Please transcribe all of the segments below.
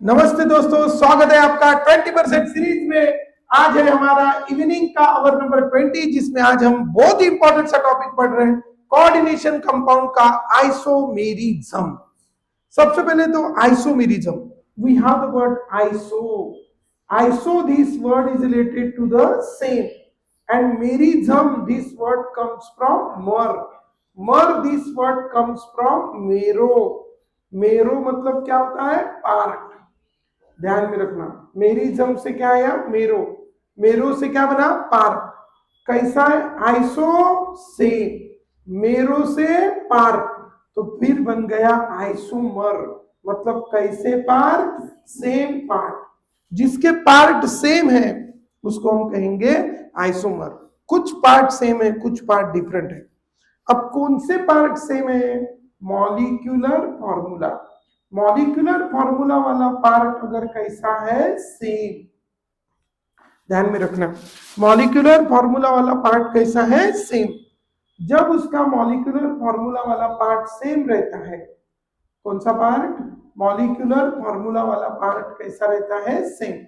नमस्ते दोस्तों, स्वागत है आपका 20% सीरीज में। आज है हमारा इवनिंग का आवर नंबर 20, जिसमें आज हम बहुत ही इंपॉर्टेंट सा टॉपिक पढ़ रहे हैं, कोऑर्डिनेशन कंपाउंड का आइसोमेरिज्म। सबसे पहले तो isomerism, we have the word iso. Iso, this word is related to the same, and merism, this word comes from mer. Mer, this word comes from मेरो। मेरो मतलब क्या होता है? पार्ट। ध्यान में रखना, मेरिज्म से क्या आया? मेरो। मेरो से क्या बना? पार्क। कैसा है? आइसो से। मेरो से पार्क, तो फिर बन गया आइसोमर। मतलब कैसे पार्ट? Same part. जिसके पार्ट सेम है उसको हम कहेंगे आइसोमर। कुछ पार्ट सेम है, कुछ पार्ट डिफरेंट है। अब कौन से पार्ट सेम है? Molecular formula. मॉलिक्यूलर फॉर्मूला वाला पार्ट अगर कैसा है? सेम। ध्यान में रखना, मॉलिक्यूलर फॉर्मूला वाला पार्ट कैसा है? सेम। जब उसका मॉलिक्यूलर फॉर्मूला वाला पार्ट सेम रहता है, कौन सा पार्ट? मॉलिक्यूलर फॉर्मूला वाला पार्ट कैसा रहता है? सेम।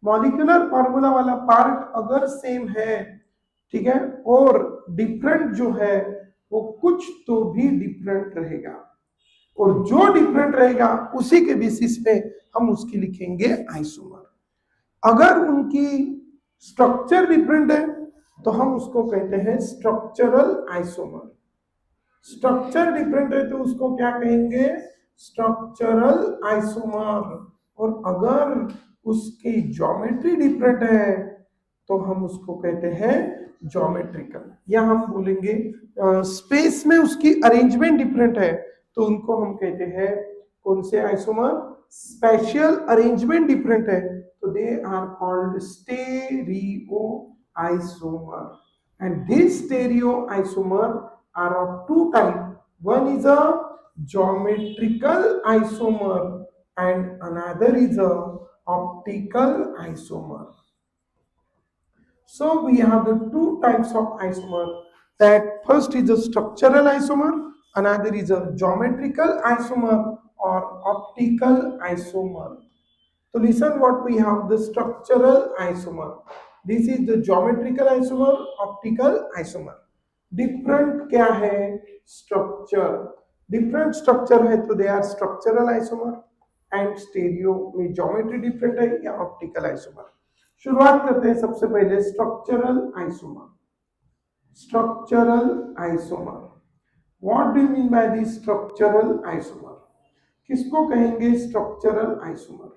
मॉलिक्यूलर फॉर्मूला वाला पार्ट अगर सेम है, ठीक है, और डिफरेंट जो है वो कुछ तो भी डिफरेंट रहेगा, और जो डिफरेंट रहेगा उसी के बेसिस पे हम उसकी लिखेंगे आइसोमर। अगर उनकी स्ट्रक्चर डिफरेंट है तो हम उसको कहते हैं स्ट्रक्चरल आइसोमर। स्ट्रक्चर डिफरेंट है तो उसको क्या कहेंगे? Structural isomer. और अगर उसकी ज्योमेट्री डिफरेंट है तो हम उसको कहते हैं ज्योमेट्रिकल, या हम बोलेंगे स्पेस में उसकी अरेंजमेंट डिफरेंट है तो उनको हम कहते हैं कौन से आइसोमर? स्पेशियल अरेंजमेंट डिफरेंट है तो they are called stereo isomer. And this stereo isomer are of two types. One is a geometrical isomer and another is a optical isomer. So we have the two types of isomer. That first is a structural isomer, another is a geometrical isomer or optical isomer. So listen what we have: the structural isomer. This is the geometrical isomer, optical isomer. Different क्या है? Structure. Different structure है तो they are structural isomer. And stereo में geometry different है या optical isomer. शुरुआत करते हैं सबसे पहले structural isomer. Structural isomer, what do you mean by the structural isomer? किसको कहेंगे स्ट्रक्चरल आइसोमर?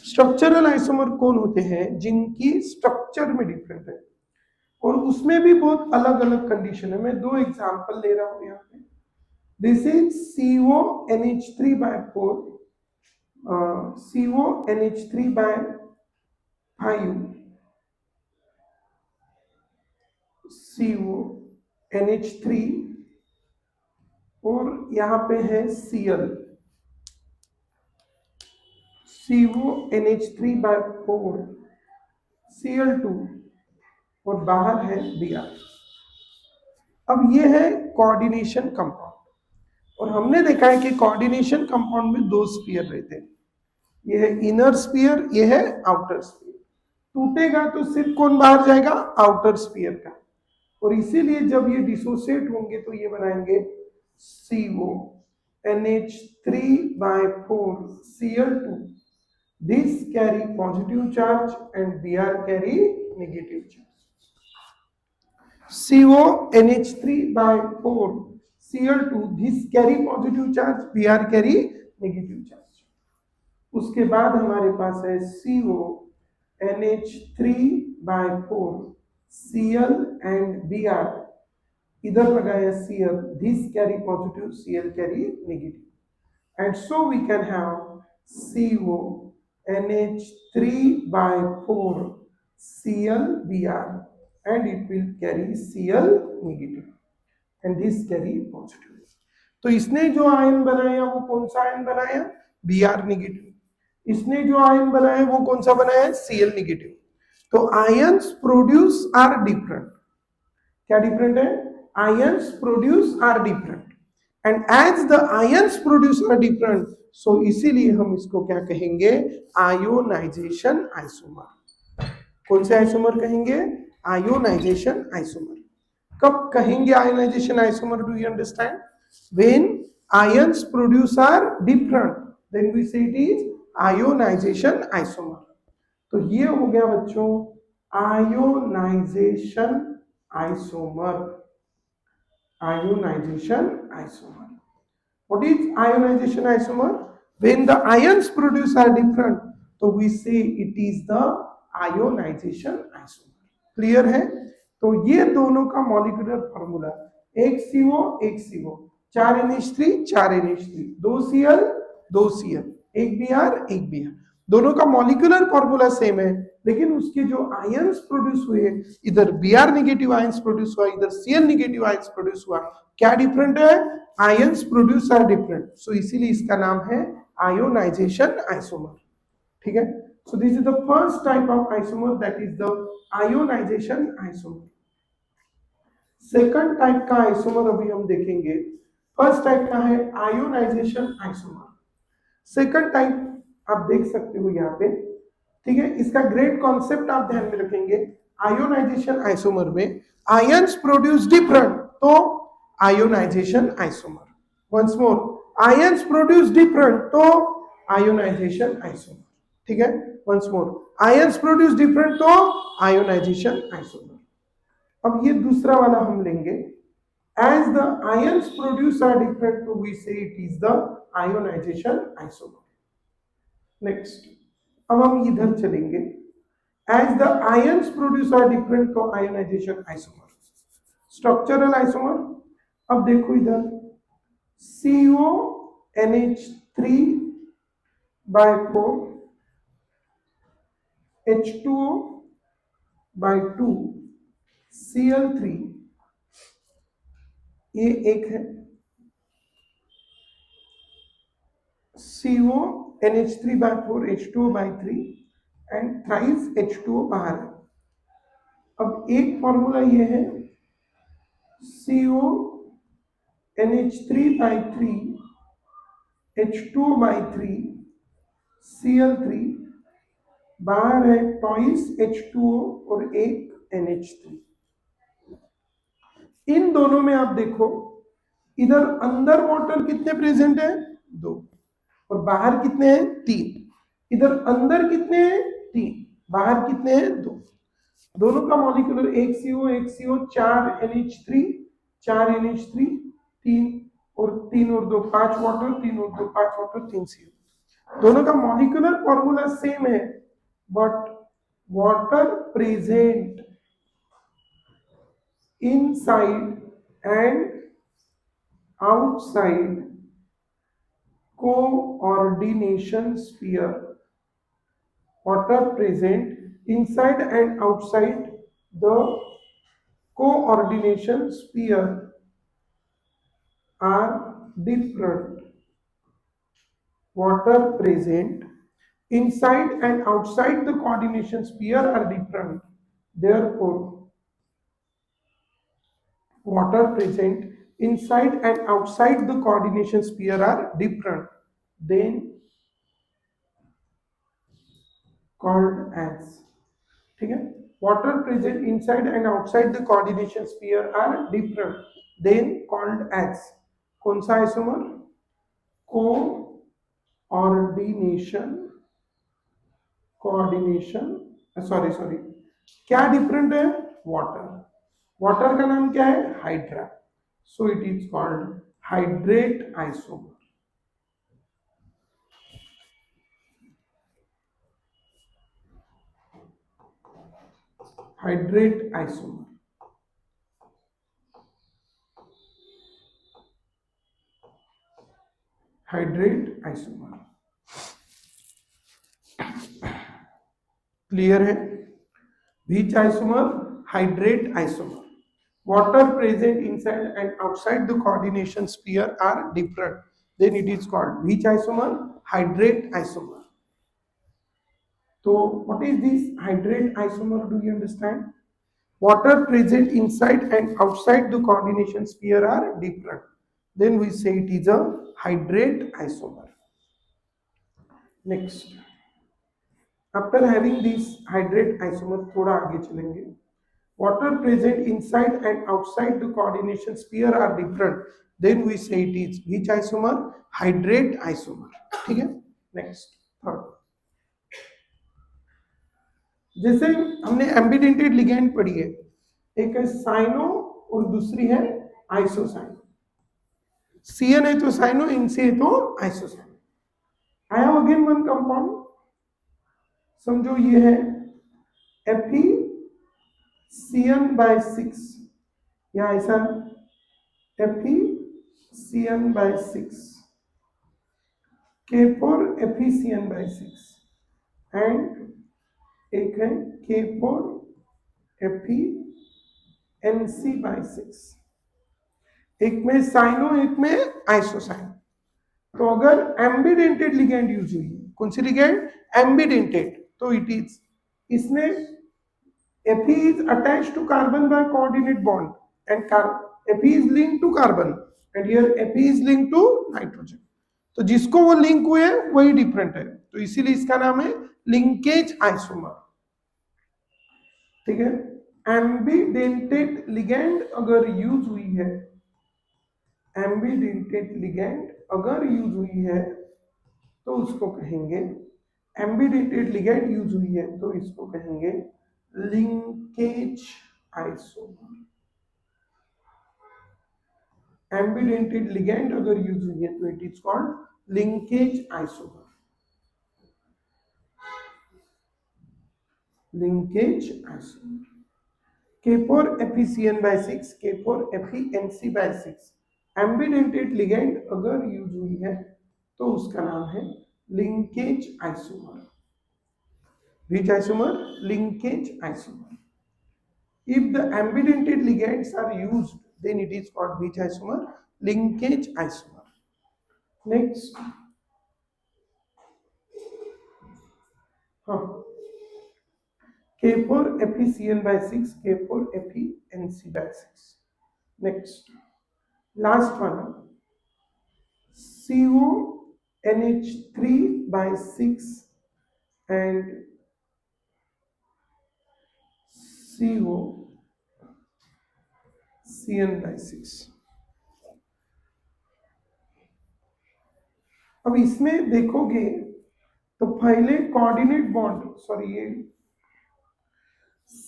स्ट्रक्चरल आइसोमर कौन होते हैं? जिनकी स्ट्रक्चर में डिफरेंट है, और उसमें भी बहुत अलग अलग कंडीशन है। मैं दो एग्जांपल ले रहा हूं यहाँ पे। This is CONH3/4, CONH3/5, CONH3, और यहाँ पे है Cl, CONH3/4, Cl2, और बाहर है Br। अब ये है कोऑर्डिनेशन कंपाउंड, और हमने देखा है कि कोऑर्डिनेशन कंपाउंड में दो स्फीयर रहते हैं। ये है इनर स्फीयर, ये है आउटर स्फीयर। टूटेगा तो सिर्फ कौन बाहर जाएगा? आउटर स्फीयर का। और इसीलिए जब ये डिसोसिएट होंगे तो ये बनाएंगे CONH3/4 Cl2। This carry positive charge and Br carry negative charge. CONH3/4 Cl2, this carry positive charge, Br carry negative charge. उसके बाद हमारे पास है CONH3/4 Cl and Br, इधर लगाया Cl, this carry positive, Cl carry negative, and so we can have CONH3/4 ClBr, and it will carry Cl negative and this carry positive. तो इसने जो ion बनाया वो कौन सा आयन बनाया? Br negative. इसने जो आयन बनाया वो कौन सा बनाया? Cl negative. तो आयंस प्रोड्यूस आर डिफरेंट। क्या डिफरेंट है? Ions produce are different, and as the ions produce are different, so इसीलिए हम इसको क्या कहेंगे, आयोनाइजेशन आइसोमर। कौन से आइसोमर कहेंगे, आयोनाइजेशन आइसोमर। कब कहेंगे ionisation isomer, do you understand, when ions produce are different then we say it is ionisation isomer. तो ये हो गया बच्चों ionisation isomer. Ionisation isomer, what is ionization isomer, when the ions produced are different तो we say it is the ionization isomer। Clear है, तो ये दोनों का मॉलिक्यूलर फॉर्मूला, एक CO एक CO, 4NH3 4NH3, 2Cl 2Cl, एक Br एक Br, दोनों का मॉलिक्यूलर फॉर्मूला सेम है, लेकिन उसके जो आयंस प्रोड्यूस हुए, इधर Br नेगेटिव आयंस प्रोड्यूस हुआ, इधर Cl नेगेटिव आयंस प्रोड्यूस हुआ, क्या डिफरेंट है, ions produce are different, so इसीलिए इसका नाम है आयोनाइजेशन आइसोमर। ठीक है, so this is the first type of isomer, that is the ionization isomer. Second type का आइसोमर अभी हम देखेंगे। फर्स्ट टाइप का है आयोनाइजेशन आइसोमर। सेकंड टाइप आप देख सकते हो यहाँ पे, ठीक है, इसका ग्रेट कॉन्सेप्ट आप ध्यान में रखेंगे। आयोनाइजेशन आइसोमर में आयंस प्रोड्यूस डिफरेंट तो ionization isomer. Once more, ions produce different तो आयोनाइजेशन आइसोमर। ठीक है, once more, ions produce different तो आयोनाइजेशन आइसोमर। अब ये दूसरा वाला हम लेंगे, as the ions produce are different तो we say it is the ionization isomer. Next, अब हम इधर चलेंगे, as the ions produce are different तो आयोनाइजेशन आइसोमर। स्ट्रक्चरल आइसोमर, अब देखो इधर CONH3 by 4 H2O by 2 Cl3, ये एक है, CONH3 by 4 H2O by 3 and thrice H2O बाहर है। अब एक फॉर्मूला ये है CONH3 by 3 H2O by 3 Cl3, बाहर है ट्वाइस H2O और एक NH3। इन दोनों में आप देखो, इधर अंदर वाटर कितने प्रेजेंट है, 2, और बाहर कितने हैं, 3। इधर अंदर कितने हैं, 3, बाहर कितने हैं, 2। दोनों का मॉलिक्यूलर एक CO 4 NH3 4 NH3, 3 और 3 और 2 5 वाटर, 3 और 2 5 वाटर, 3 CO। दोनों का मॉलिक्यूलर फॉर्मूला सेम है, but water present inside and outside coordination sphere, water present inside and outside the coordination sphere are different. Water present inside and outside the coordination sphere are different, therefore water present inside and outside the coordination sphere are different, then called as, ठीक है, water present inside and outside the coordination sphere are different, then called as, कौन सा isomer, coordination sorry क्या different है, water, water का नाम क्या है, hydra, so it is called hydrate isomer. Hydrate isomer, hydrate isomer. Clear है, which isomer, hydrate isomer, water present inside and outside the coordination sphere are different, then it is called which isomer, hydrate isomer. So what is this hydrate isomer, do you understand? Water present inside and outside the coordination sphere are different, then we say it is a hydrate isomer. Next, after having this hydrate isomer, थोड़ा आगे चलेंगे. Water present inside and outside the coordination sphere are different. Then we say it is which isomer? Hydrate isomer. ठीक है. Next, third. जैसे हमने ambidentate ligand पढ़ी है, एक है साइनो और दूसरी है आइसोसाइनो. CN है तो साइनो, इनसे है तो isocyano. I have again one compound, समझो ये है FeCN/6 या ऐसा FeCN/6, K4 FeCN/6 एंड एक है K4 FeNC/6. एक में साइनो, एक में आइसोसाइनो. तो अगर एम्बिडेंटेड लिगेंड यूज हुई, कौन सी लिगेंड? एम्बिडेंटेड, तो इट इज, इसमें Fe is attached to carbon by coordinate bond and Fe is linked to carbon and here Fe is linked to nitrogen. तो जिसको वो लिंक हुए वही डिफरेंट है, तो इसीलिए इसका नाम है लिंकेज आइसोमर. ठीक है. एम्बिडेंटेड लिगेंड अगर यूज हुई है, एम्बिडेंटेड लिगेंड अगर यूज हुई है तो उसको कहेंगे, एम्बिडेंटेड लिगेंड यूज हुई है तो इसको कहेंगे लिंकेज आइसोमर. एम्बिडेंटेड लिगेंड अगर यूज हुई है तो it is called linkage isomer. Linkage isomer. K4 FeCN/6, K4 FeNC/6 ambidentate ligand अगर यूज हुई है तो उसका नाम है linkage isomer. Which isomer? Linkage isomer. If the ambidented ligands are used, then it is called which isomer? Linkage isomer. Next, K4 FeCN/6, K4 FeNC/6. Next, last one, CONH3/6 and COCN/6. अब इसमें देखोगे तो पहले coordinate bond, sorry ये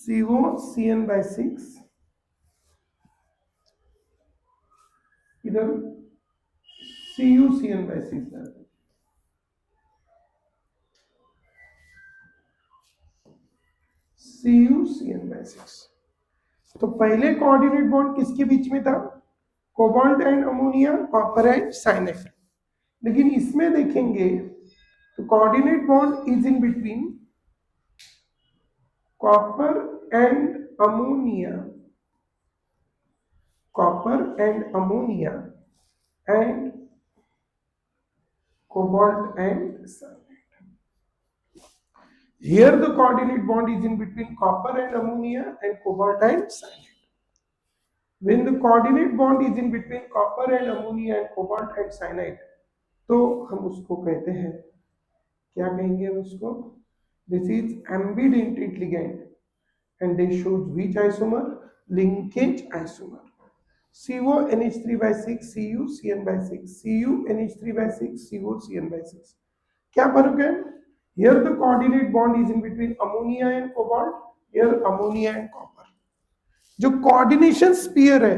COCN/6, इधर CuCN/6, CuCN/6. तो पहले coordinate bond किसके बीच में था? Cobalt and ammonia, copper and cyanide. लेकिन इसमें देखेंगे तो coordinate bond is in between copper and ammonia, copper and ammonia and cobalt and cyanide. Here the coordinate bond is in between copper and ammonia and cobalt and cyanide. When the coordinate bond is in between copper and ammonia and cobalt and cyanide, तो हम उसको कहते हैं, क्या कहेंगे हम उसको? This is ambidentate ligand and they shows which isomer? Linkage isomer. CONH3/6, CuCN/6, CuNH3/6, COCN/6. क्या फर्क है? Here the coordinate bond is in between ammonia and cobalt, here ammonia and copper. जो कोऑर्डिनेशन स्फीयर है,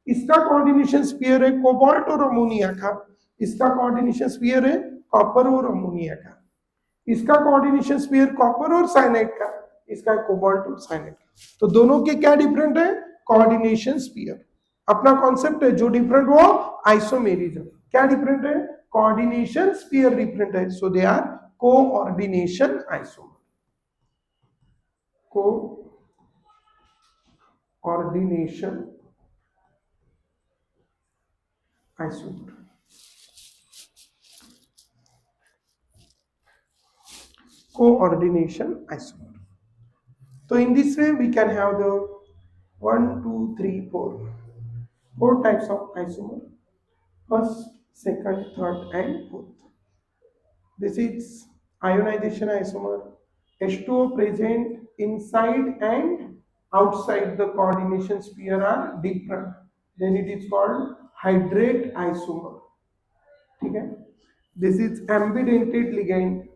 इसका coordination sphere है cobalt और ammonia का, इसका कोऑर्डिनेशन स्फीयर है कॉपर और अमोनिया का, इसका कोऑर्डिनेशन स्फीयर कॉपर और साइनाइड का, इसका कोबाल्ट और साइनाइड का. तो दोनों के क्या डिफरेंट है? Coordination sphere. अपना कॉन्सेप्ट है, जो डिफरेंट वो आइसोमेरिज्म. क्या डिफरेंट है? कोऑर्डिनेशन स्फीयर डिफरेंट है, so they are coordination isomer. Coordination isomer. Coordination isomer. So in this way we can have the 1, 2, 3, 4 types of isomer: first, second, third and fourth. This is ionization isomer, H2O present inside and outside the coordination sphere are different, then it is called hydrate isomer. ठीक है, this is ambidentate ligand,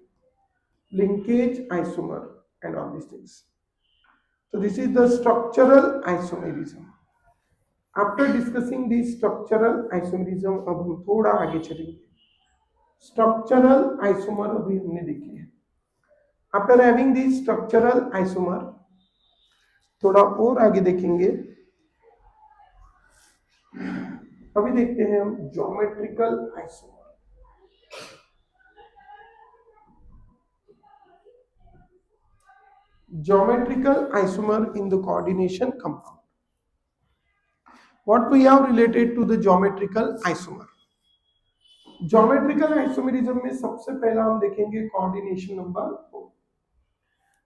linkage isomer and all these things. So this is the structural isomerism. After discussing the structural isomerism, अब हम थोड़ा आगे चलेंगे. Structural isomer अभी हमने देखे हैं. After having the structural isomer, थोड़ा और आगे देखेंगे. अभी देखते हैं हम geometrical isomer. Geometrical isomer in the coordination compound. What we have related to the geometrical isomer? Geometrical isomerism में सबसे पहला हम देखेंगे coordination number 4.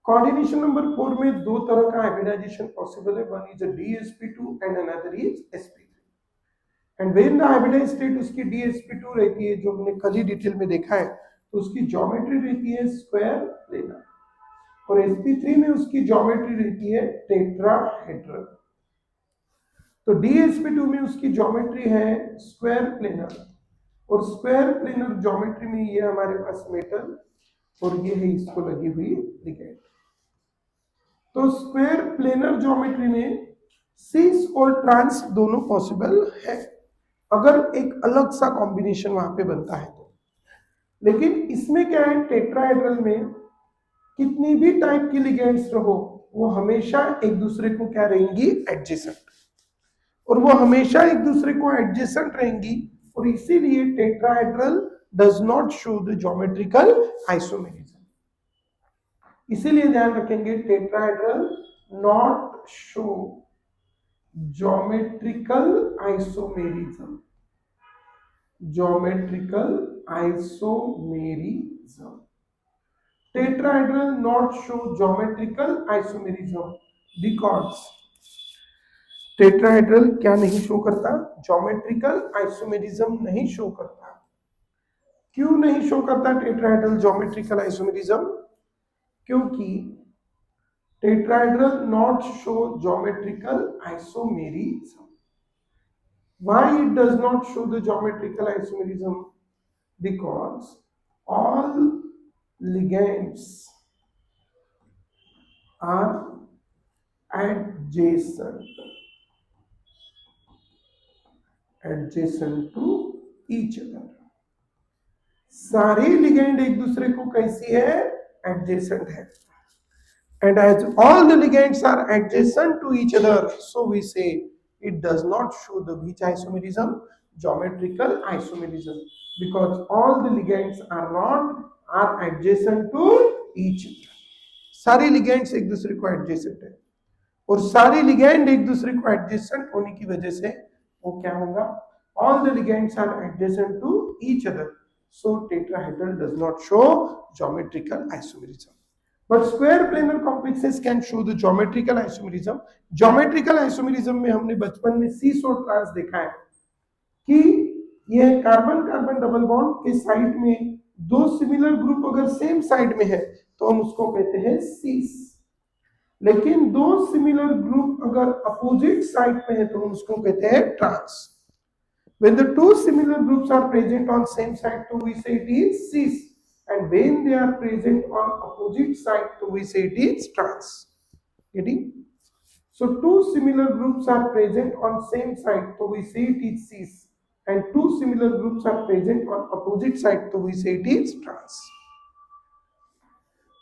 Coordination number 4 में दो तरह का hybridization possible है. One is a dsp2 and another is sp3. And when the hybridized state उसकी dsp2 रहती है, जो हमने कल ही डिटेल में देखा है, तो उसकी ज्योमेट्री रहती है स्क्वायर प्लेनर, और sp3 में उसकी ज्योमेट्री रहती है टेट्राहेड्रल. तो dsp2 में उसकी ज्योमेट्री है स्क्वायर प्लेनर, और स्क्वायर प्लेनर ज्योमेट्री में ये हमारे पास मेटल, और ये है इसको लगी हुई लिगेंड. तो स्क्वायर प्लेनर ज्योमेट्री में सीस और ट्रांस दोनों पॉसिबल है, अगर एक अलग सा कॉम्बिनेशन वहां पे बनता है तो. लेकिन इसमें क्या है, टेट्राहेड्रल में कितनी भी टाइप की लिगेंड्स रहो, वो हमेशा एक दूसरे को क्या रहेंगी, एडजेसेंट, और वो हमेशा एक दूसरे को एडजेसेंट रहेंगी, और इसीलिए tetrahedral does not show the geometrical isomerism. इसीलिए ध्यान रखेंगे, tetrahedral not show geometrical isomerism. Geometrical isomerism. Tetrahedral not show geometrical isomerism because tetrahedral क्या नहीं शो करता, ज्योमेट्रिकल आइसोमेरिज्म नहीं शो करता. क्यों नहीं शो करता टेट्राहेड्रल ज्योमेट्रिकल आइसोमेरिज्म? क्योंकि tetrahedral not show geometrical isomerism. Why it does not show the geometrical isomerism? Because all ligands are adjacent to each other. सारे लिगेंड एक दूसरे को कैसी है, एडजेसेंट है. And as all the ligands are adjacent to each other, so we say it does not show the which isomerism, geometrical isomerism, because all the ligands are adjacent to each other. सारे ligands एक दूसरे को adjacent है, और सारे ligand एक दूसरे को एडजेसेंट होने की वजह से वो क्या होगा, all the ligands are adjacent to each other, so tetrahedral does not show geometrical isomerism. But square planar complexes can show the geometrical isomerism. Geometrical isomerism में हमने बचपन में सीस और ट्रांस देखा है कि यह कार्बन कार्बन डबल बॉन्ड के साइड में दो सिमिलर ग्रुप अगर सेम साइड में है तो हम उसको कहते हैं सीस. लेकिन दो सिमिलर ग्रुप अगर अपोजिट साइड में है तो हम उसको कहते हैं trans. When the two similar groups are present on same side, so we say it is cis, and when they are present on opposite side, so we say it is trans. Getting? So two similar groups are present on same side, so we say it is cis, and two similar groups are present on opposite side, so we say it is trans.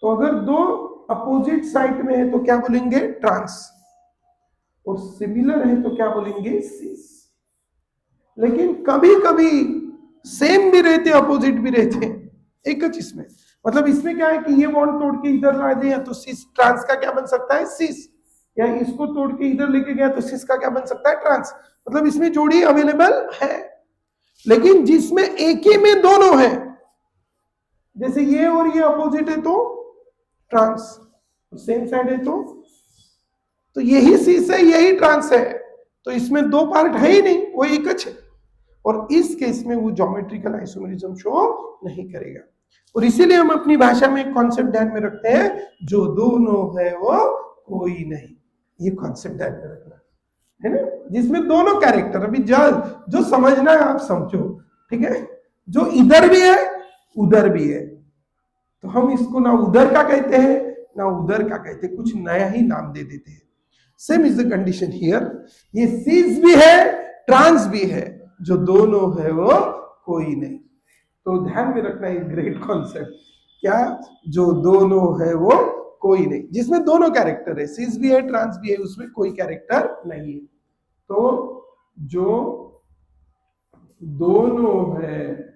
तो अगर दो opposite side में है तो क्या बोलेंगे, trans, और similar है तो क्या बोलेंगे, सिस. लेकिन कभी कभी सेम भी रहते, अपोजिट भी रहते, एक चीज में. मतलब इसमें क्या है कि ये बॉन्ड तोड़ के इधर ला दिया तो सिस, ट्रांस का क्या बन सकता है, सिस, या इसको तोड़ के इधर लेके गया तो सिस का क्या बन सकता है, ट्रांस. मतलब इसमें जोड़ी अवेलेबल है. लेकिन जिसमें एक ही में दोनों है, जैसे ये और ये अपोजिट है तो ट्रांस, सेम साइड है तो यही सिस है यही ट्रांस है, तो इसमें दो पार्ट है ही नहीं, वो एक है. और इस केस में वो ज्योमेट्रिकल आइसोमेरिज्म शो नहीं करेगा. और इसीलिए हम अपनी भाषा में एक कॉन्सेप्ट ध्यान में रखते हैं, जो दोनों है वो कोई नहीं। ये कॉन्सेप्ट ध्यान में रखना है ना, जिसमें दोनों कैरेक्टर, अभी जो समझना है आप समझो, ठीक है। जो इधर भी है उधर भी है, तो हम इसको ना उधर का कहते हैं ना उधर का कहते हैं, कुछ नया ही नाम दे देते हैं। Same is the condition here, ये सीज भी है ट्रांस भी है, जो दोनों है वो कोई नहीं। तो ध्यान में रखना एक ग्रेट कॉन्सेप्ट, क्या, जो दोनों है वो कोई नहीं, जिसमें दोनों कैरेक्टर है, सीज भी है ट्रांस भी है, उसमें कोई कैरेक्टर नहीं है। तो जो दोनों है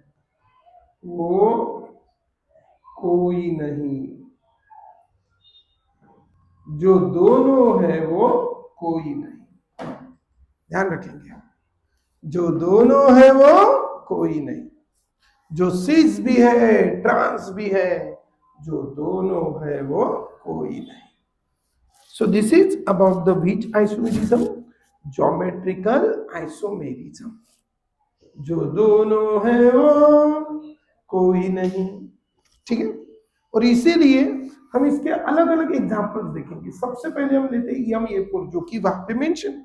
वो कोई नहीं, जो दोनों है वो कोई नहीं, ध्यान रखेंगे, जो दोनों है वो कोई नहीं, जो सीज भी है ट्रांस भी है, जो दोनों है वो कोई नहीं। सो this is about the which isomerism, geometrical isomerism, जो दोनों है वो कोई नहीं, ठीक है। और इसीलिए हम इसके अलग अलग एग्जांपल्स देखेंगे। सबसे पहले हम लेते हैं यम ए फोर, जो कि वहां पे mention,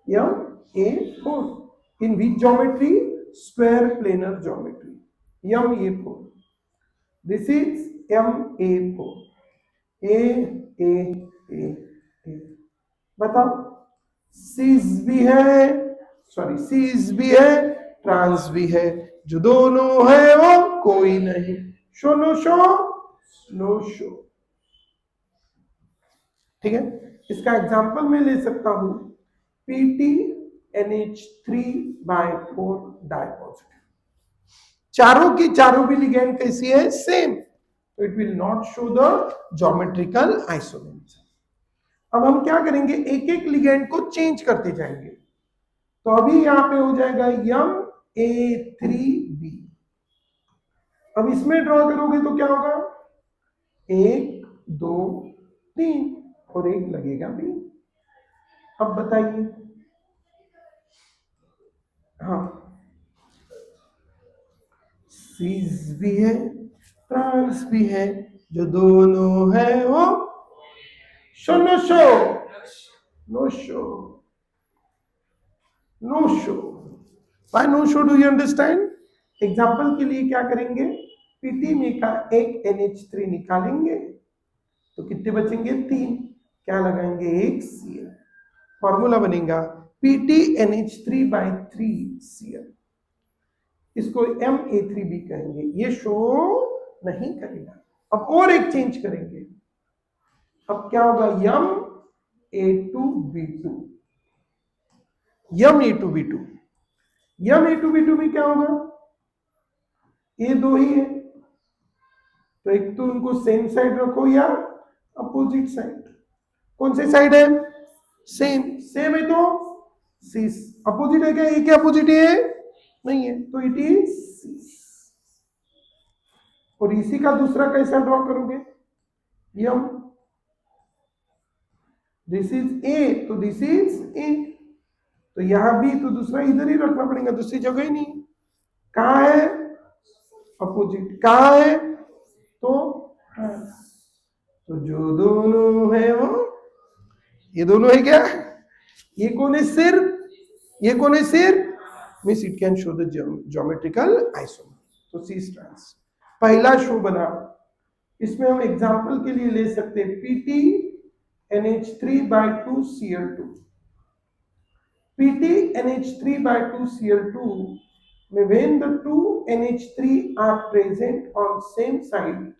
M A four in which geometry, square planar geometry, M A four, this is M A four, A A A A, बताओ, सीज भी है, सॉरी सीज भी है ट्रांस भी है, जो दोनों है वो कोई नहीं, show no show no show, ठीक है। इसका एग्जांपल मैं ले सकता हूं, पीटी NH3/4 डाइपॉजिटिव, चारों की चारों भी लिगेंड कैसी है, सेम, तो it will not show the geometrical isomerism. अब हम क्या करेंगे, एक एक लिगेंड को चेंज करते जाएंगे। तो अभी यहां पे हो जाएगा MA3B, अब इसमें ड्रॉ करोगे तो क्या होगा, 1 2 3 और एक लगेगा भी। अब बताइए, हाँ, सीज भी है ट्रांस भी है, जो दोनों है वो show no show no show no show. Why no show, do you understand? Example के लिए क्या करेंगे, पीटी में का एक NH3 निकालेंगे तो कितने बचेंगे, 3, क्या लगाएंगे, एक Cl, फॉर्मूला बनेगा PTNH3/3Cl, इसको MA3B कहेंगे, ये शो नहीं करेगा। अब और एक चेंज करेंगे, अब क्या होगा, MA2B2, MA2B2, MA2B2 में क्या होगा, ये दो ही है, तो एक तो उनको सेम साइड रखो या अपोजिट साइड, कौन से साइड है, सेम, सेम है तो सीस, अपोजिट है क्या, एक के अपोजिट है नहीं है, तो इट इज सीस। और इसी का दूसरा कैसा ड्रॉ करोगे, यम, दिस इज ए तो दिस इज ए, तो यहां भी तो दूसरा इधर ही रखना पड़ेगा, दूसरी जगह ही नहीं, कहां है, अपोजिट, कहां है, तो जो दोनों है वो, ये दोनों है क्या, ये कौन है सिर्फ, ये कौन है सिर्फ, means it can show the geometrical isomer, तो सी ट्रांस पहला शो बना। इसमें हम एग्जांपल के लिए ले सकते हैं पीटी NH3/2Cl2, पीटी NH3/2Cl2 में when the two NH3 are present on same side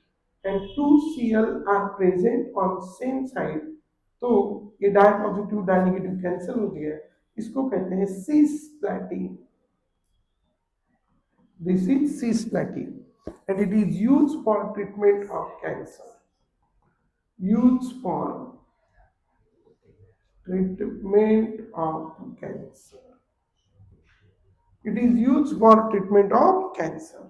and 2Cl are present on same side, तो ये di positive di negative cancel हो गया, इसको कहते हैं cisplatin, this is cisplatin and it is used for treatment of cancer, used for treatment of cancer, it is used for treatment of cancer।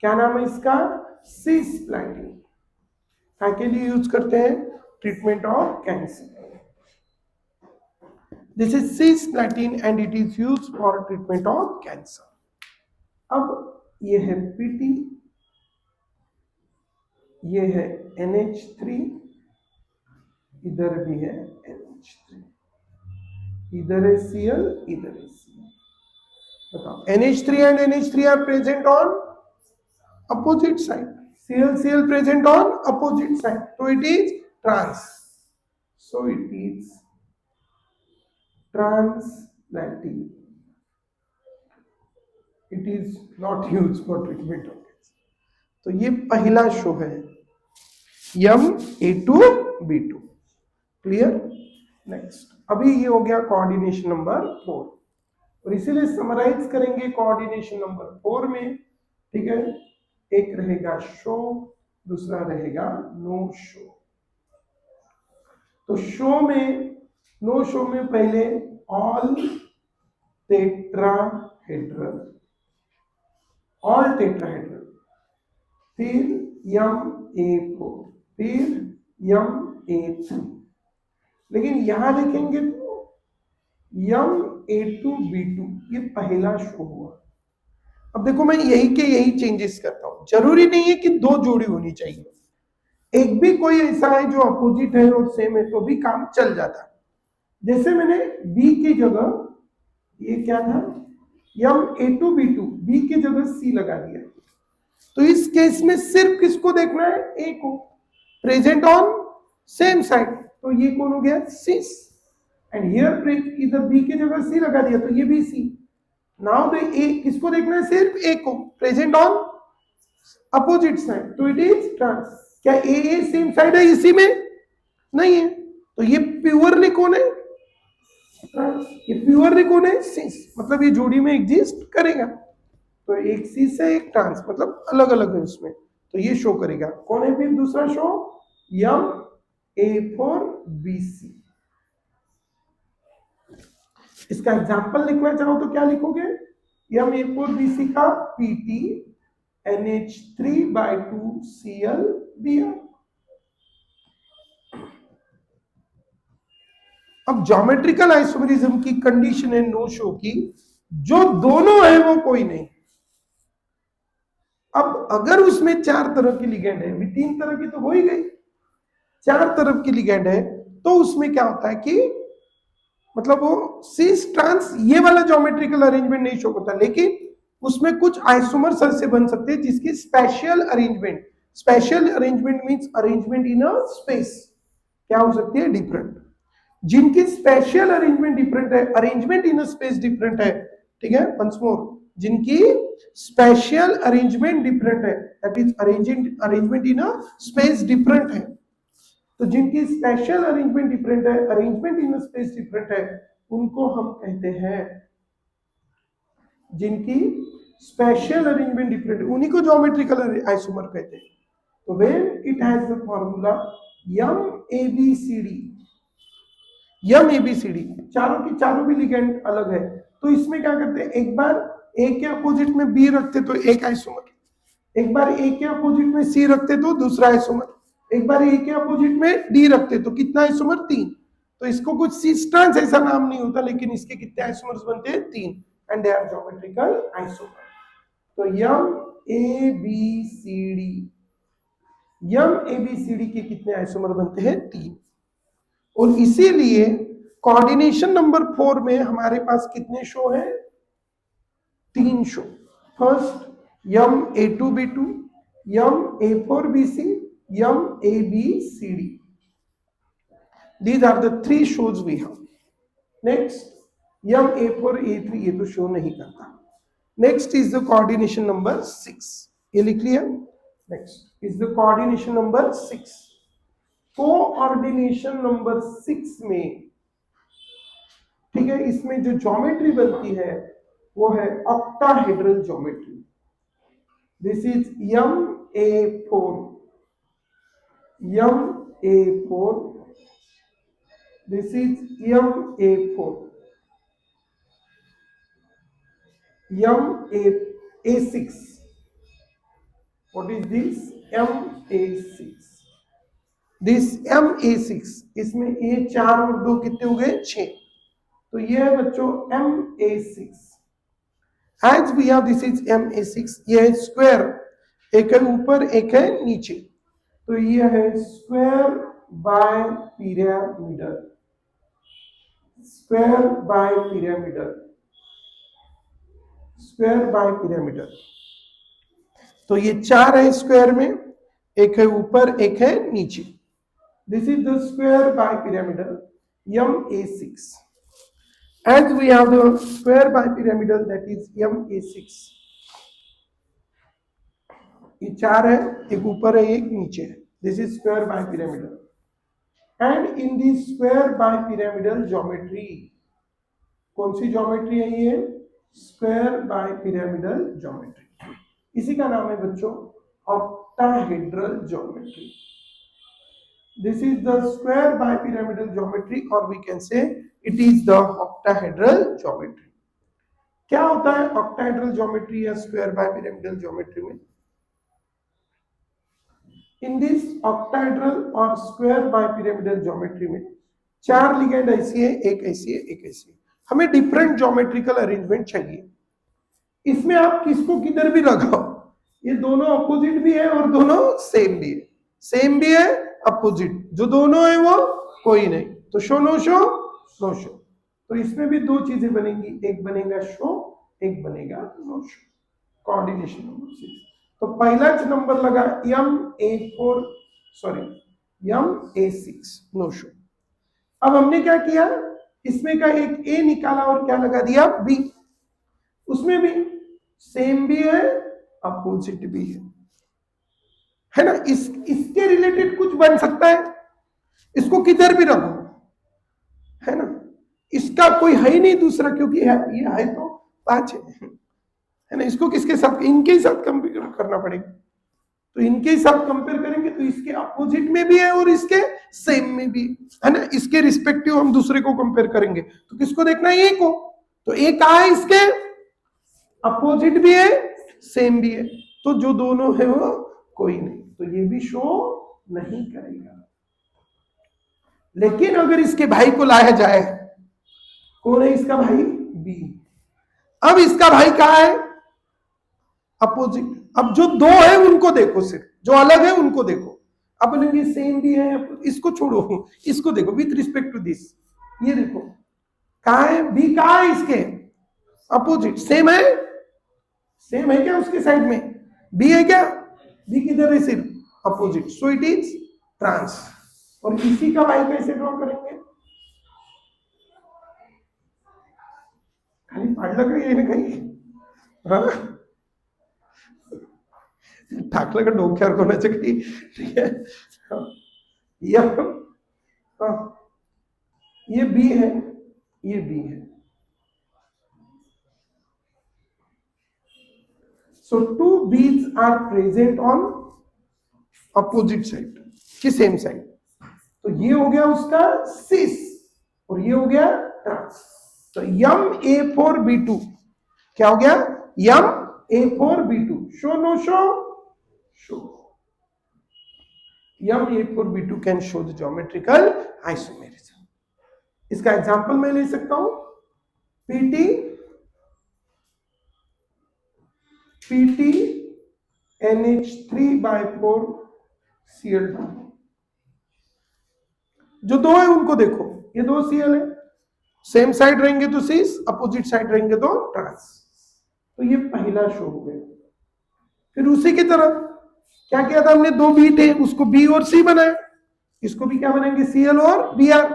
क्या नाम है इसका, सिस्प्लैटिन, क्या के लिए यूज करते हैं, treatment of cancer, this is cisplatin and it is used for treatment of cancer. अब ये है पीटी ये है NH3, इधर भी है NH3, इधर है Cl, इधर है Cl। बताओ, NH3 and NH3 are present on opposite side, Cl present on opposite side, so it is trans, so it is translating, it is not used for treatment of this। तो ये पहला show है M(A2)B2, clear. Next, अभी ये हो गया coordination number 4, और इसीलिए समराइज करेंगे कोऑर्डिनेशन नंबर 4 में, ठीक है। एक रहेगा शो, दूसरा रहेगा नो शो। तो शो में, नो शो में पहले ऑल टेट्राहेड्रल, ऑल टेट्राहेड्रल, फिर M(A4), फिर M(A3), लेकिन यहां देखेंगे तो M(A2)B2 ये पहला शो हुआ। अब देखो, मैं यही के यही चेंजेस करता हूं, जरूरी नहीं है कि दो जोड़ी होनी चाहिए, एक भी कोई ऐसा है जो अपोजिट है और सेम है तो भी काम चल जाता है। जैसे मैंने B की जगह, ये क्या था, M(A2)B2, B की जगह C लगा दिया, तो इस केस में सिर्फ किसको देखना है, A को, प्रेजेंट ऑन सेम साइड, तो ये कौन हो गया, सिस, एंड हियर इधर B की जगह C लगा दिया, तो ये भी C। नाउ द A किसको देखना है, सिर्फ A को, प्रेजेंट ऑन अपोजिट साइड, तो इट इज ट्रांस। क्या A सेम साइड है इसी में, नहीं है, तो ये प्योरली कौन है, ट्रांस। ये प्योरली कौन है, सिस, मतलब ये जोड़ी में एग्जिस्ट करेगा। तो एक सिस है, एक ट्रांस, मतलब अलग अलग है उसमें, तो ये शो करेगा। कौन है फिर दूसरा शो, M(A4)BC। इसका एग्जांपल लिखना चाहो तो क्या लिखोगे, M(A4)BC का PT NH3/2Cl(Br). अब ज्योमेट्रिकल आइसोमेरिज्म की कंडीशन है नो शो की, जो दोनों है वो कोई नहीं। अब अगर उसमें 4 तरह की लिगेंड है, भी 3 तरह की तो हो ही गई, 4 तरफ की लिगेंड है, तो उसमें क्या होता है कि मतलब वो सिस ट्रांस ये वाला ज्योमेट्रिकल अरेंजमेंट नहीं शो करता, लेकिन उसमें कुछ आइसोमर्स ऐसे बन सकते हैं जिसकी special arrangement, special arrangement means arrangement in a space, क्या हो सकती है, डिफरेंट। जिनकी स्पेशल अरेंजमेंट डिफरेंट है, arrangement in a space different है, ठीक है, वंस मोर, जिनकी स्पेशल अरेंजमेंट डिफरेंट है, that is arrangement in a space different है। तो जिनकी स्पेशल अरेंजमेंट डिफरेंट है, अरेंजमेंट इन स्पेस डिफरेंट है, उनको हम कहते हैं, जिनकी स्पेशल अरेंजमेंट डिफरेंट है उन्हीं को ज्योमेट्रिकल आइसोमर कहते हैं। तो when it has the formula MABCD, MABCD, चारों की चारों भी लिगेंड अलग है, तो इसमें क्या करते हैं, एक बार A के अपोजिट में B रखते तो एक आइसोमर, एक बार A के अपोजिट में C रखते तो दूसरा आइसोमर, एक बार A के अपोजिट में D रखते तो कितना आइसोमर, 3। तो इसको कुछ सिस ट्रांस ऐसा नाम नहीं होता, लेकिन इसके कितने आइसोमर्स बनते हैं, 3, and they are geometrical isomer. तो MABCD के कितने आइसोमर बनते हैं, 3। और इसीलिए कोऑर्डिनेशन नंबर 4 में हमारे पास कितने शो हैं, 3 show. First M(A2)B2, M(A4)BC, MABCD, these are the 3 shows we have. Next M(A4)A3 ये तो शो नहीं करता। Next is the coordination number 6, ये लिख लिया। Next is the coordination number 6। Coordination number 6 में, ठीक है, इसमें जो ज्योमेट्री बनती है वो है octahedral geometry. This is M(A4), M(A4), this is M(A4), A6, what is this, M(A6), this M(A6), इसमें ये 4 और 2 कितने हो गए, 6, तो ये है बच्चों M(A6). As we have, this is M(A6), ये है स्क्वायर, एक है ऊपर एक है नीचे, तो ये है square by pyramidal, square by pyramidal, square by pyramidal. तो ये 4 है स्क्वायर में, एक है ऊपर एक है नीचे। This is the square by pyramidal MA6। As we have the square bipyramidal, that is MA6। ये 4 है, एक ऊपर है एक नीचे है। This is square bipyramidal. And in this square bipyramidal geometry, कौन सी ज्योमेट्री है ये? Square bipyramidal geometry. इसी का नाम है बच्चों octahedral geometry. This is the square bipyramidal geometry, और we can say it is the octahedral geometry. क्या होता है ऑक्टाहेड्रल ज्योमेट्री या स्क्वायर बाइपिरामिडल ज्योमेट्री में? इन दिस ऑक्टाहेड्रल और स्क्वायर बाइपिरामिडल ज्योमेट्री में 4 लिगेंड ऐसी है, एक ऐसी है, एक ऐसी है। हमें डिफरेंट ज्योमेट्रिकल अरेंजमेंट चाहिए। इसमें आप किसको किधर भी लगाओ, ये दोनों अपोजिट भी है और दोनों सेम भी है, सेम भी है अपोजिट, जो दोनों है वो कोई नहीं। तो show no show, no show. तो इसमें भी 2 चीजें बनेंगी, एक बनेगा शो, एक बनेगा नो शो। Coordination number 6। तो पहला नंबर लगा MA4, sorry MA6, no show. अब हमने क्या किया, इसमें का एक A निकाला और क्या लगा दिया B। उसमें भी सेम भी है अपोजिट भी है ना। इसके रिलेटेड कुछ बन सकता है, इसको किधर भी रखो, है ना। इसका कोई है ही नहीं दूसरा, क्योंकि ये है तो 5 है ना। इसको किसके साथ, इनके साथ कंपेयर करना पड़ेगा। तो इनके साथ कंपेयर करेंगे तो इसके अपोजिट में भी है और इसके सेम में भी है ना। इसके रिस्पेक्टिव हम दूसरे को कंपेयर करेंगे तो किसको देखना है? ए को। तो ए कहा है? इसके अपोजिट भी है सेम भी है, तो जो दोनों है वो कोई नहीं, तो ये भी शो नहीं करेगा। लेकिन अगर इसके भाई को लाया जाए, कौन है इसका भाई? बी। अब इसका भाई कहा है? अपोजिट। अब जो 2 है उनको देखो, सिर्फ जो अलग है उनको देखो। अब बोलेंगे सेम भी है, इसको छोड़ो, इसको देखो विथ रिस्पेक्ट टू दिस। ये देखो कहा है बी, कहा है इसके अपोजिट, सेम है, सेम है क्या उसके साइड में? बी है क्या? बी किधर है? सिर्फ opposite, so it is trans. और इसी का भाई कैसे ड्रॉ करेंगे? खाली पाड़ लग रही है ना कहीं, हाँ टाकलं का डोक्यावर कोणाच्या काही, ठीक है। ये बी है, ये बी है। So 2 Bs are present on opposite side की सेम साइड। तो ये हो गया उसका सिस और ये हो गया ट्रांस। तो MA4B2 क्या हो गया? MA4B2। Show no show? Show. MA4B2 can show the geometrical isomerism. इसका एग्जांपल मैं ले सकता हूं, PT NH3/4 Cl2। जो 2 है उनको देखो, ये 2 Cl है, सेम साइड रहेंगे तो सिस, अपोजिट साइड रहेंगे तो ट्रांस। तो ये पहला शो हो गया। फिर उसी की तरह क्या किया था हमने? 2 बी थे, उसको बी और सी बनाया, इसको भी क्या बनेंगे? Cl और Br।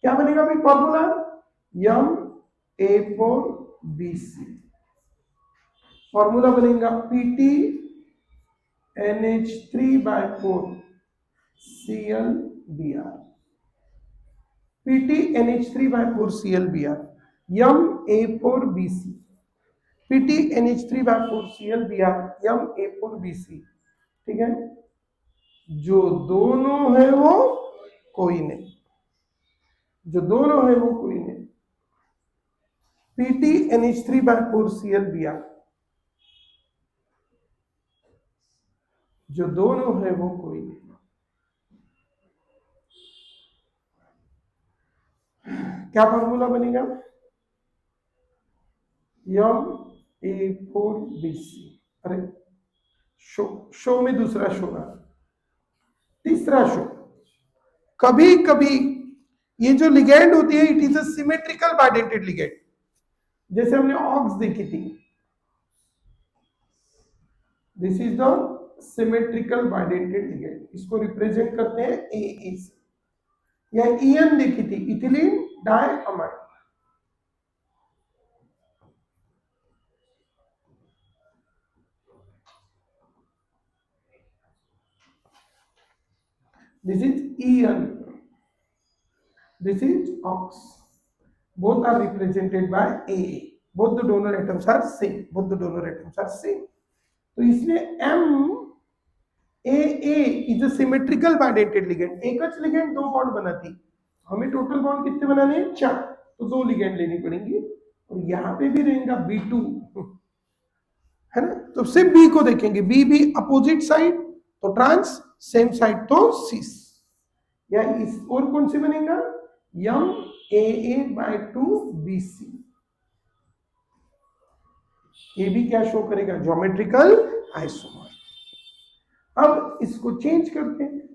क्या बनेगा भाई फॉर्मूला? MA4BC। फॉर्मूला बनेगा PT NH3/4 ClBr। PT NH3/4 ClBr MA4BC। PT NH3/4 ClBr MA4BC। ठीक है, जो दोनों है वो कोई नहीं, जो दोनों है वो कोई नहीं। PT NH3/4 ClBr, जो दोनों है वो कोई नहीं। क्या फॉर्मूला बनेगा? MA4BC। अरे शो में दूसरा शो रहा, तीसरा शो, कभी कभी ये जो लिगेंड होती है it is a symmetrical bidentate ligand, जैसे हमने ऑक्स देखी थी, this is the symmetrical bidentate ligand, इसको रिप्रेजेंट करते हैं ए से। या ईएन देखी थी, ethylene डाइअमाइड, this is EN, this is OX, both are represented by AA, both the donor atoms are same, both the donor atoms are same, तो इसलिए MAA is a symmetrical bidentate ligand, एक च लिगेंड दो bond बनाती, हमें total bond कितने बनाने हैं, 4, तो 2 लिगेंड लेनी पड़ेंगी, और यहाँ पे भी रहेगा B2, है ना, तो सिर्फ बी को देखेंगे, बी भी अपोजिट साइड तो ट्रांस, सेम साइड तो सिस, या इस और कौन सी बनेगा, यम AA/2 BC, ये भी क्या शो करेगा, ज्योमेट्रिकल आइसोमर। अब इसको चेंज करते हैं,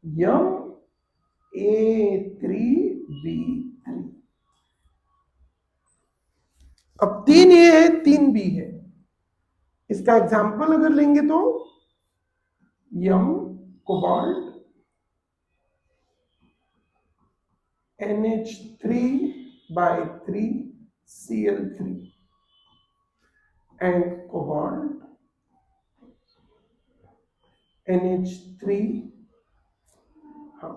यम A3B3, अब 3 ए है 3 बी है, इसका एग्जाम्पल अगर लेंगे तो यम cobalt NH3/3 Cl3 and cobalt NH3, हाँ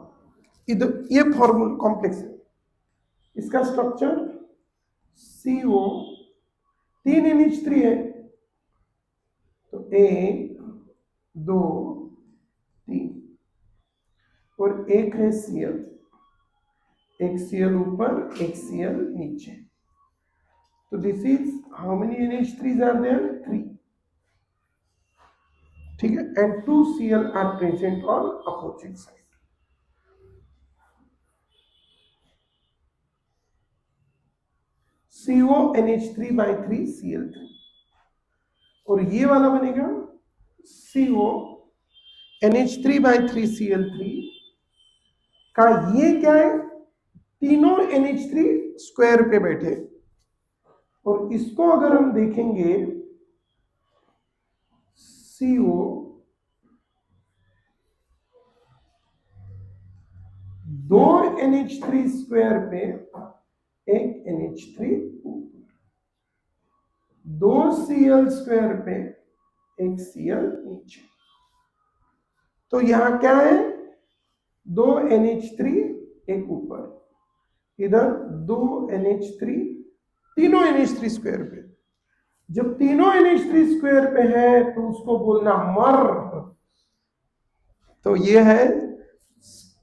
इधर ये फॉर्मूला कॉम्प्लेक्स है, इसका स्ट्रक्चर CO 3 NH3 है, तो 1 2 3, और एक है Cl, एक Cl ऊपर एक Cl नीचे, तो this is how many NH3s are there, 3, ठीक है, and 2 Cl are present on opposite side. CO NH3/3 Cl3, और ये वाला बनेगा CO NH3/3 Cl3 का, ये क्या है, तीनों NH3 स्क्वायर पे बैठे, और इसको अगर हम देखेंगे CO 2 NH3 स्क्वायर पे, एक NH3 ऊपर, 2 Cl स्क्वायर पे, एक Cl नीचे, तो यहां क्या है, 2 NH3 एक ऊपर, इधर 2 NH3, तीनों NH3 स्क्वायर पे, जब तीनों NH3 स्क्वायर पे है तो उसको बोलना मर, तो ये है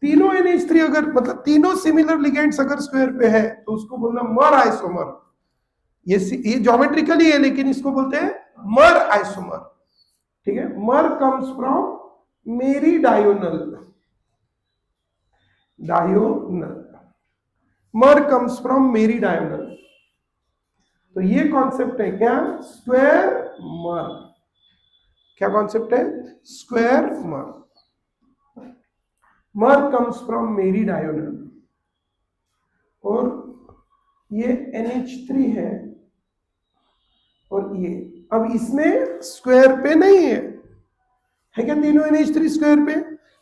तीनों NH3, अगर मतलब तीनों सिमिलर लिगेंड्स अगर स्क्वायर पे है तो उसको बोलना मर आइसोमर, ये ज्योमेट्रिकली है लेकिन इसको बोलते हैं मर आइसोमर, ठीक है, मर कम्स फ्रॉम मेरी डायोनल, मर कम्स फ्रॉम मेरी डायोनल, तो ये कॉन्सेप्ट है क्या, स्क्वायर मर, क्या कॉन्सेप्ट है, स्क्वायर मर, मर कम्स फ्रॉम मेरी डायोनल, और ये NH3 है, और ये अब इसमें स्क्वायर पे नहीं है क्या, तीनों NH3 स्क्वायर पे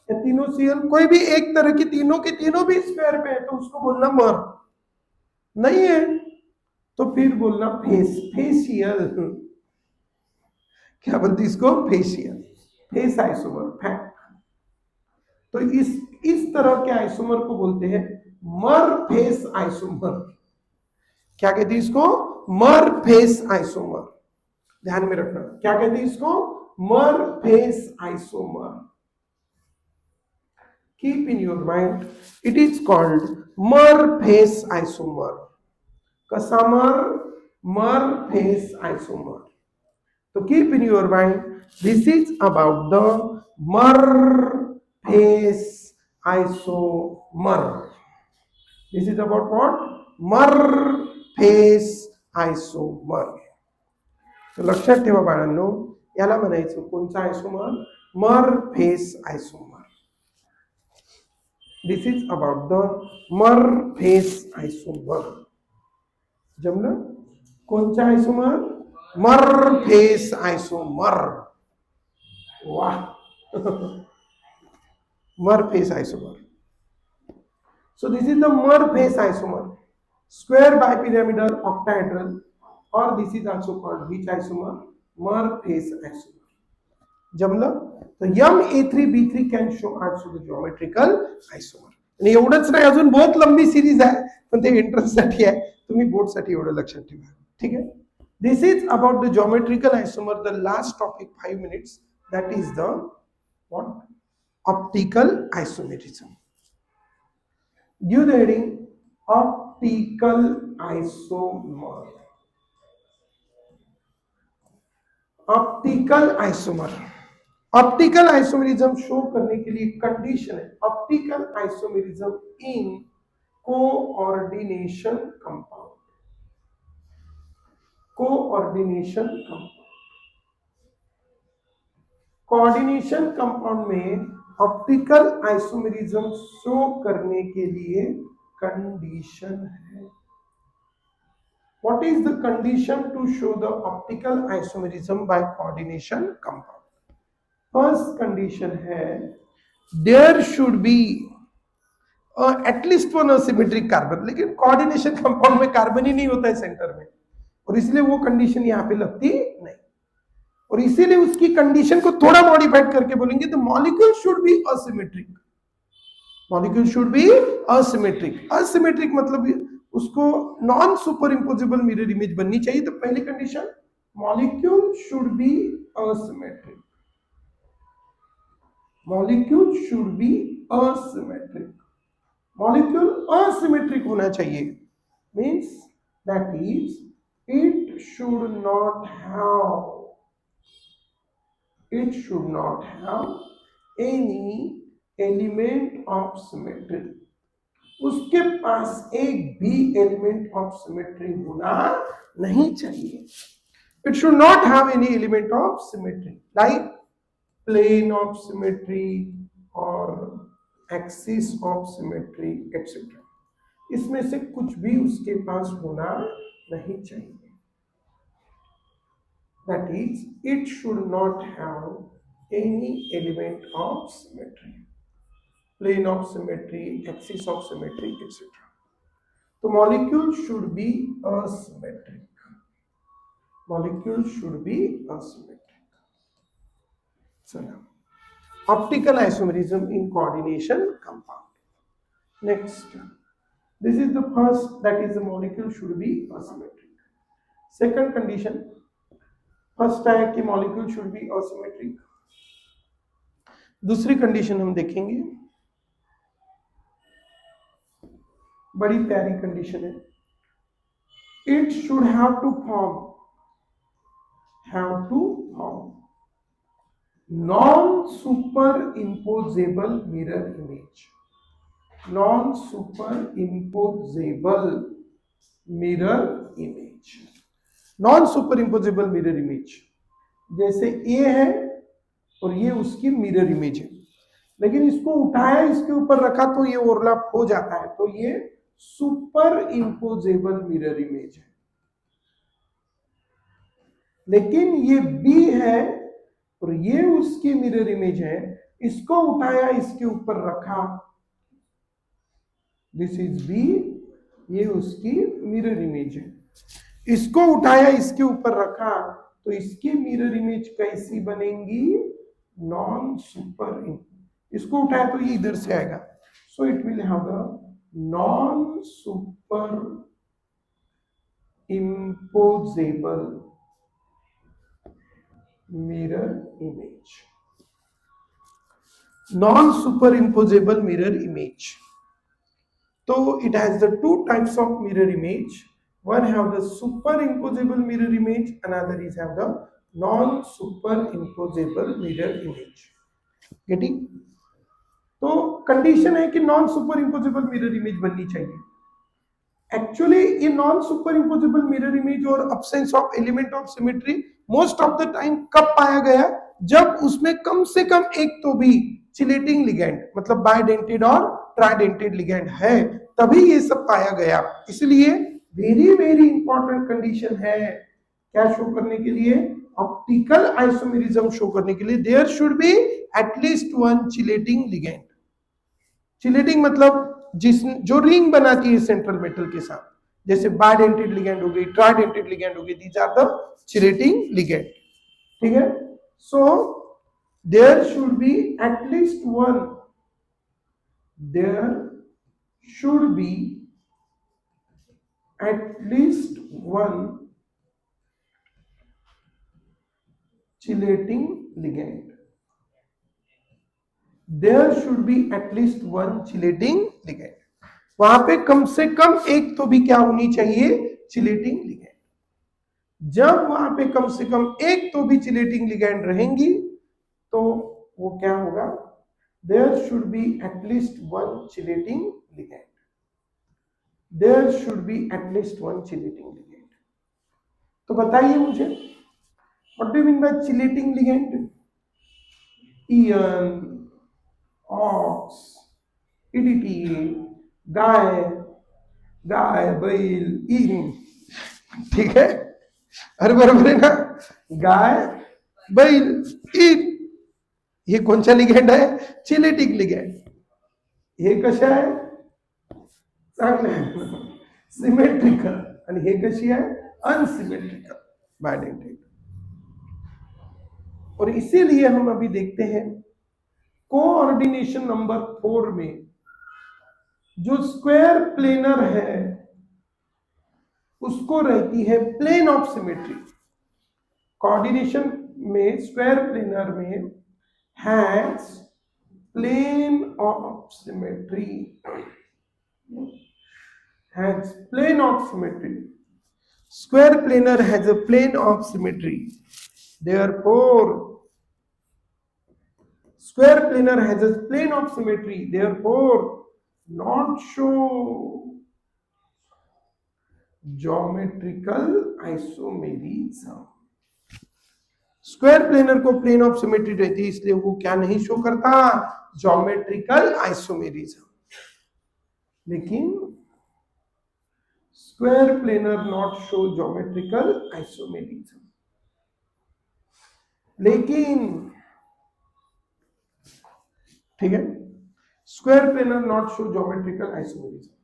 या तीनों Cl, कोई भी एक तरह की तीनों के तीनों भी स्क्वायर पे है तो उसको बोलना मर, नहीं है तो फिर बोलना फेशियल, क्या बोलती इसको, फेशियल, फेस आइसोमर, फैक्ट, तो इस तरह के आइसोमर को बोलते हैं मर फेस आइसोमर, क्या कहते हैं इसको, मर फेस आइसोमर, ध्यान में रखना, क्या कहते हैं इसको, mer fac isomer, keep in your mind, it is called mer fac isomer, कसामर, मर फेस आइसोमर, तो keep in your mind, this is about the mer fac isomer, this is about what, mer fac isomer, तो लक्षात ठेवा बाळांनो, याला म्हणायचं कोणचा isomer, mer fac isomer, this is about the mer fac isomer. जमलं? कोणचा आइसोमर? Mer fac isomer. वाह. Mer fac isomer. So this is the Mur face isomer, square bipyramidal octahedral, or this is also called which isomer? Mur face isomer. जमलं? तर M(A3)B3 can show also the geometrical isomer. आणि एवढंच नाही, अजून बहुत लंबी series आहे, पण ते एंट्रन्स साठी आहे, तुम्ही बोर्ड साठी एवढं लक्षात ठेवा. ठीक आहे. This is about the geometrical isomer. The last topic 5 minutes, that is the what? Optical isomerism. Give the heading optical isomer. Optical isomer. Optical isomerism show करने के लिए कंडीशन है optical isomerism in coordination compound. Coordination compound. Coordination compound में optical isomerism show करने के लिए condition है. What is the condition to show the optical isomerism by coordination compound? First condition है there should be at least one asymmetric carbon. लेकिन coordination compound में carbon ही नहीं होता है सेंटर में, और इसलिए वो कंडीशन यहाँ पे लगती नहीं, और इसीलिए उसकी कंडीशन को थोड़ा मॉडिफाइड करके बोलेंगे तो molecule should be asymmetric. Molecule should be asymmetric. Asymmetric मतलब उसको non superimposable mirror image बननी चाहिए. तो पहली condition molecule should be asymmetric. Molecule should be asymmetric. Molecule asymmetric होना चाहिए means that is it should not have any element of symmetry. उसके पास एक भी एलिमेंट ऑफ सिमेट्री होना नहीं चाहिए. It should not have any element of symmetry like plane of symmetry और axis of symmetry etcetera. इसमें से कुछ भी उसके पास होना नहीं चाहिए. That is it should not have any element of symmetry, plane of symmetry, axis of symmetry, etc. So molecule should be asymmetric. Molecule should be asymmetric. So now, optical isomerism in coordination compound. Next, this is the first, that is the molecule should be asymmetric. Second condition, first है कि molecule should be asymmetric. दूसरी condition हम देखेंगे, बड़ी प्यारी condition है. It should have to form non superimposable mirror image. Non superimposable mirror image. Non superimposable mirror image जैसे ये है और ये उसकी मिरर इमेज है, लेकिन इसको उठाया इसके ऊपर रखा तो ये ओवरलैप हो जाता है, तो ये सुपर इम्पोजेबल मिरर इमेज है. लेकिन ये बी है और ये उसकी मिरर इमेज है, इसको उठाया इसके ऊपर रखा, दिस इज बी, ये उसकी मिरर इमेज है. इसको उठाया इसके ऊपर रखा तो इसकी मिरर इमेज कैसी बनेगी? Non super. इसको उठाया तो ये इधर से आएगा, so it will have the non superimposable mirror image. Non superimposable mirror image. तो it has the two types of mirror image. One have the superimposable mirror image, another is have the non-superimposable mirror image. Getting? तो condition है कि non superimposable mirror image बननी चाहिए. Actually ये non superimposable mirror image और absence of element of symmetry most of the time कब पाया गया? जब उसमें कम से कम एक तो भी चिलेटिंग लिगेंड मतलब बाइडेंटेड और ट्राइडेंटेड लिगेंड है, तभी ये सब पाया गया। इसलिए वेरी वेरी इंपॉर्टेंट कंडीशन है क्या शो करने के लिए, ऑप्टिकल आइसोमेरिज्म शो करने के लिए there should be at least one chelating ligand. Chelating मतलब जो रिंग बनाती है सेंट्रल मेटल के साथ, जैसे बाइडेंटेड लिगेंड हो गई, ट्राइडेंटेड लिगेंड हो गई, these are the chelating ligand. ठीक है, so there should be at least one, there should be at least one chelating ligand, there should be at least one chelating ligand. वहां पे कम से कम एक तो भी क्या होनी चाहिए, चिलेटिंग लिगेंड। जब वहां पे कम से कम एक तो भी चिलेटिंग लिगेंड रहेंगी तो वो क्या होगा, there should be at least one chelating ligand, there should be at least one chelating ligand. तो बताइए मुझे, what do you mean by chelating ligand? En, ox, EDT, गाय, गाय बैल, ईन, ठीक है, अरे बरोबर है ना, गाय बैल ईन, हे कोणचा लिगेंड आहे, चिलेटिक लिगेंड। हे कशा आहे, चांगले आहे, सिमेट्रिकल, आणि हे कशी आहे, अनसिमेट्रिकल, बायडेंटेड। और इसीलिए हम अभी देखते हैं कोऑर्डिनेशन नंबर 4 में जो स्क्वायर प्लेनर है उसको रहती है प्लेन ऑफ सिमेट्री। कोऑर्डिनेशन में स्क्वायर प्लेनर में has plane of symmetry, has plane of symmetry, square planar has a plane of symmetry, therefore square planar has a plane of symmetry, therefore not show geometrical isomerism। Square planar को plane of symmetry रहती है, इसलिए वो क्या नहीं show करता, geometrical isomerism. लेकिन square planar not show geometrical isomerism। लेकिन ठीक है, square planar not show geometrical isomerism,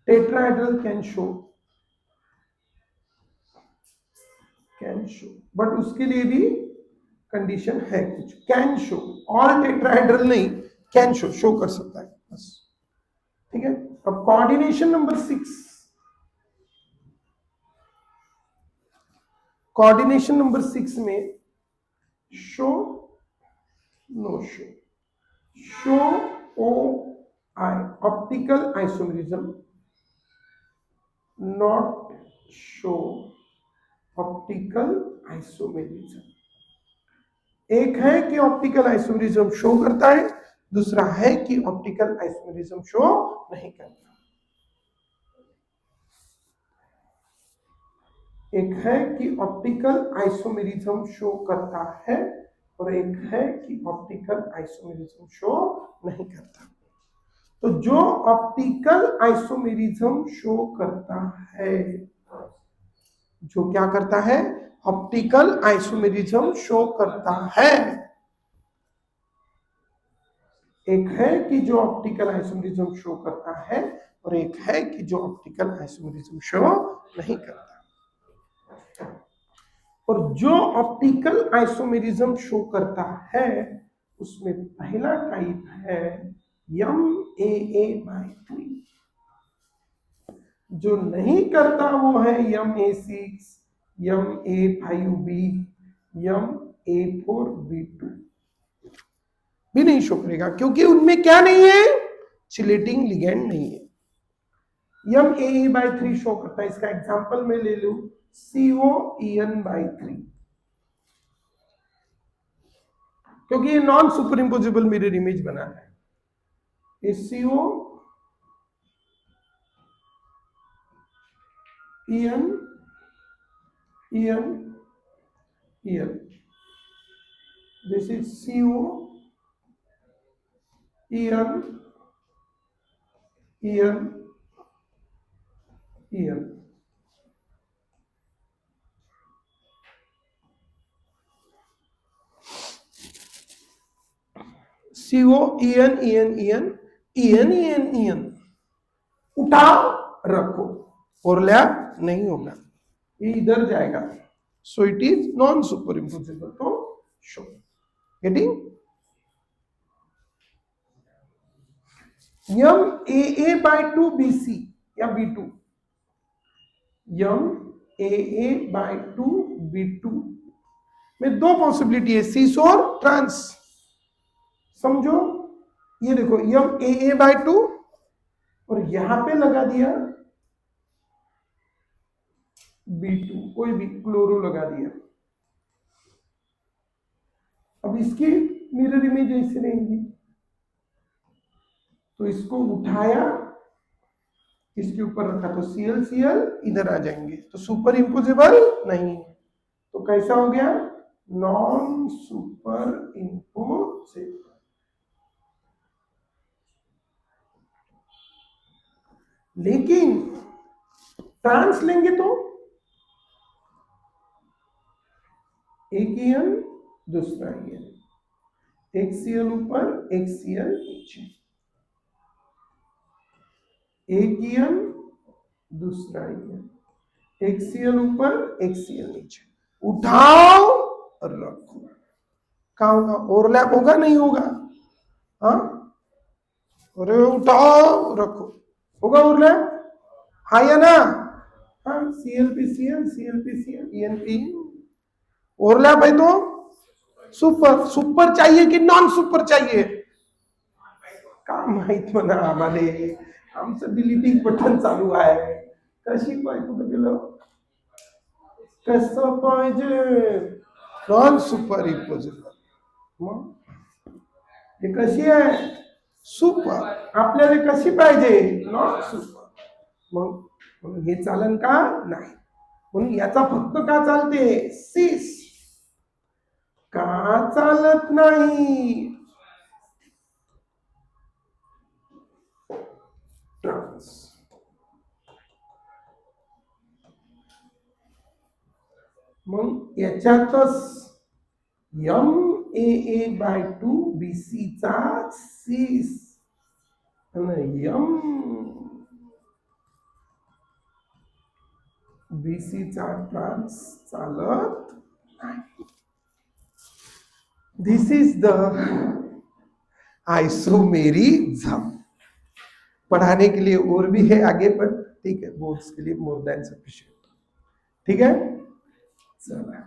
tetrahedral can show, but उसके लिए भी कंडीशन है कुछ, कैन शो, ऑल टेट्राहेड्रल नहीं, कैन शो कर सकता है बस। ठीक है, अब कोऑर्डिनेशन नंबर 6, कोऑर्डिनेशन नंबर 6 में show, no show, show O I, optical isomerism, not show optical isomerism. एक है कि ऑप्टिकल आइसोमेरिज्म शो करता है, दूसरा है कि ऑप्टिकल आइसोमेरिज्म शो नहीं करता। एक है कि ऑप्टिकल आइसोमेरिज्म शो करता है और एक है कि ऑप्टिकल आइसोमेरिज्म शो नहीं करता। तो जो ऑप्टिकल आइसोमेरिज्म शो करता है, जो क्या करता है, ऑप्टिकल आइसोमेरिज्म शो करता है, एक है कि जो ऑप्टिकल आइसोमेरिज्म शो करता है और एक है कि जो ऑप्टिकल आइसोमेरिज्म शो नहीं करता। और जो ऑप्टिकल आइसोमेरिज्म शो करता है उसमें पहला टाइप है MAA/3, जो नहीं करता वो है MA6, MA5B, MA4B2 भी नहीं शो करेगा, क्योंकि उनमें क्या नहीं है, चिलेटिंग लिगेंड नहीं है। MAE/3 शो करता है, इसका एग्जांपल मैं ले लूं COEN/3, क्योंकि ये non super imposable mirror image बना है। ये COEN, this is COEN, Ian Ian CO Ian Ian Ian Ian Ian Ian उठाओ रखो, ओवरलैप नहीं होगा, ये इधर जाएगा, सो it is non super imposable. तो शो गेटिंग यम ए बाय 2 BC या B2, यम ए बाय 2 B2 में दो पॉसिबिलिटी है, सीस और ट्रांस. समझो, ये देखो यम ए बाय 2 और यहां पे लगा दिया B2, कोई भी क्लोरो लगा दिया. अब इसकी मिरर इमेज ऐसे रहेंगी, तो इसको उठाया, इसके ऊपर रखा तो Cl Cl इधर आ जाएंगे, तो सुपर इम्पोजिबल नहीं. तो कैसा हो गया, नॉन सुपर इम्पोजिबल. लेकिन ट्रांस लेंगे तो एक ईयन दूसरा ईयन, एक Cl ऊपर एक Cl नीचे, एक ईयन दूसरा ईयन, एक Cl ऊपर एक Cl नीचे, उठाओ और रखो. कहा होगा, ओवरलैप होगा नहीं होगा? हाँ, अरे उठाओ रखो, होगा ओवरलैप? हाँ या ना? हाँ, Cl पे Cl, Cl पे Cl, ईयन पे ईयन, ओवरलैप है तो सुपर. सुपर चाहिए की नॉन सुपर चाहिए? काय माहित म्हणा आम्हाला, आमचं डिलीटिंग बटन चालू आहे. कशी पाहिजे, कुठं गेलं, कसं पाहिजे, नॉन सुपर इम्पोजिबल. मग हे कशी आहे, सुपर. आपल्याला कशी पाहिजे, नॉन सुपर. मग हे चालन का नाही, म्हणून याचा फक्त का चालते, सीस. का चालत नाही, ट्रांस. मग याच्यातच यम ए बाय 2 BC चा सीस आणि यम BC चा ट्रांस चालत नाही. This is the isomerism. पढ़ाने के लिए और भी है आगे, पर ठीक है, बोर्ड्स के लिए मोर देन सफिशिएंट. ठीक है, चला,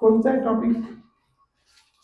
कौन सा है टॉपिक?